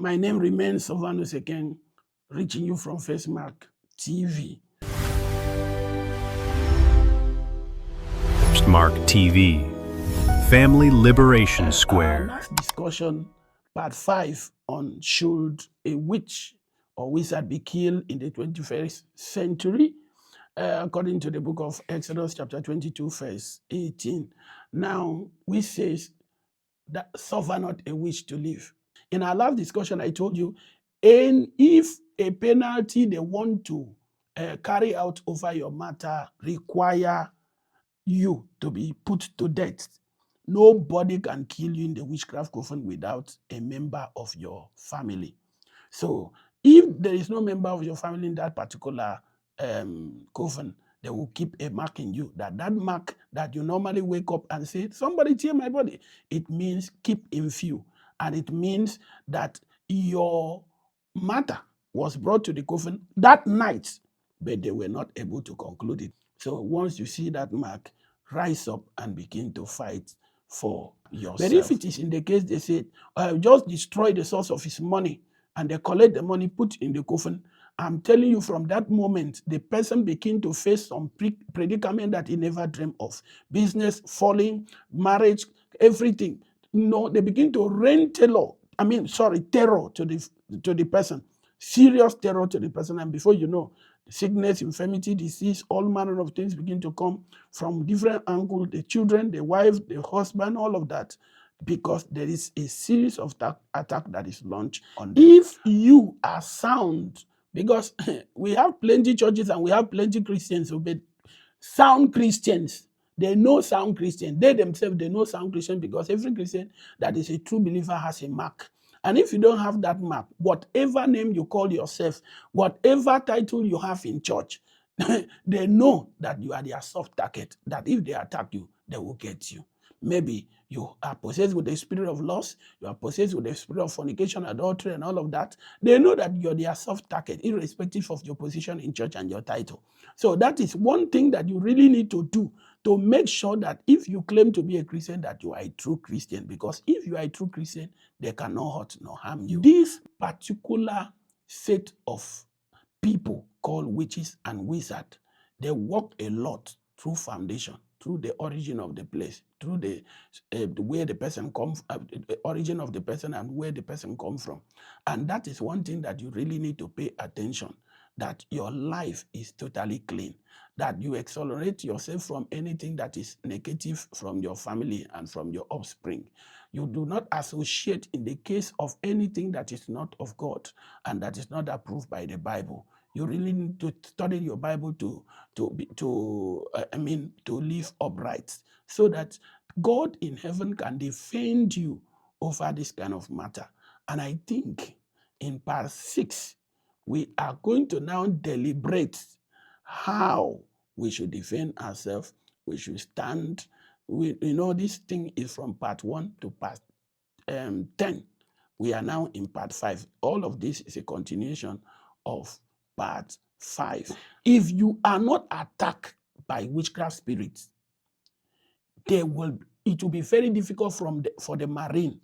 My name remains Sylvanus Eken, reaching you from First Mark TV. First Mark TV, Family Liberation Square. Last discussion, part 5, on should a witch or wizard be killed in the 21st century? According to the book of Exodus, chapter 22, verse 18. Now, we says that suffer not a witch to live. In our last discussion, I told you, and if a penalty they want to carry out over your matter require you to be put to death, nobody can kill you in the witchcraft coven without a member of your family. So if there is no member of your family in that particular coven, they will keep a mark in you. That mark that you normally wake up and say, somebody tear my body. It means keep in view. And it means that your matter was brought to the coven that night, but they were not able to conclude it. So once you see that mark, rise up and begin to fight for yourself. But if it is in the case they said, just destroy the source of his money, and they collect the money, put in the coffin, I'm telling you, from that moment, the person begin to face some predicament that he never dreamed of. Business falling, marriage, everything. No, they begin to rain terror to the person. Serious terror to the person. And before you know, sickness, infirmity, disease, all manner of things begin to come from different angles. The children, the wife, the husband, all of that. Because there is a series of attack that is launched on them. If you are sound, because we have plenty churches and we have plenty Christians, but sound Christians, they know sound Christians. They themselves, they know sound Christian, because every Christian that is a true believer has a mark. And if you don't have that mark, whatever name you call yourself, whatever title you have in church, they know that you are their soft target, that if they attack you, they will get you. Maybe you are possessed with the spirit of lust, you are possessed with the spirit of fornication, adultery, and all of that. They know that you're their soft target, irrespective of your position in church and your title. So that is one thing that you really need to do, to make sure that if you claim to be a Christian, that you are a true Christian. Because if you are a true Christian, they cannot hurt nor harm you. This particular set of people called witches and wizards, they work a lot through foundation, through the origin of the place, through the where the person comes, the origin of the person and where the person comes from. And that is one thing that you really need to pay attention, that your life is totally clean, that you exonerate yourself from anything that is negative from your family and from your offspring. You do not associate in the case of anything that is not of God and that is not approved by the Bible. You really need to study your Bible to live upright, so that God in heaven can defend you over this kind of matter. And I think in part 6, we are going to now deliberate how we should defend ourselves. We should stand. This thing is from part 1 to part 10. We are now in part 5. All of this is a continuation of part 5. If you are not attacked by witchcraft spirits, it will be very difficult for the marine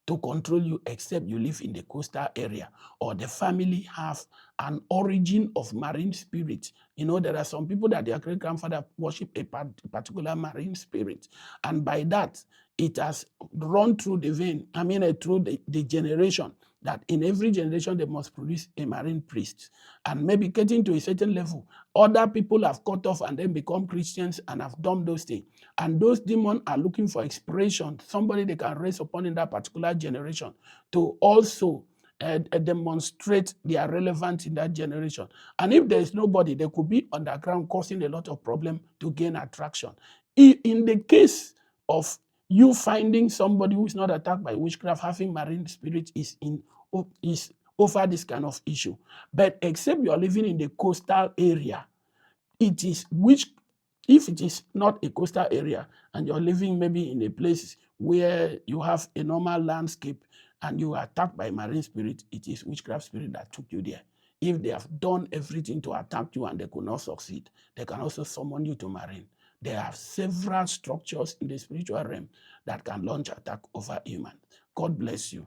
to control you, except you live in the coastal area or the family have an origin of marine spirit. There are some people that their great grandfather worship a particular marine spirit, and by that it has run through the vein, through the generation, that in every generation they must produce a marine priest. And maybe getting to a certain level, other people have cut off and then become Christians and have done those things. And those demons are looking for inspiration, somebody they can raise upon in that particular generation to also demonstrate their relevance in that generation. And if there is nobody, they could be underground causing a lot of problem to gain attraction. In the case of you finding somebody who is not attacked by witchcraft, having marine spirit is over this kind of issue. But except you are living in the coastal area, it is if it is not a coastal area and you're living maybe in a place where you have a normal landscape and you are attacked by marine spirit, it is witchcraft spirit that took you there. If they have done everything to attack you and they could not succeed, they can also summon you to marine. There are several structures in the spiritual realm that can launch attack over humans. God bless you.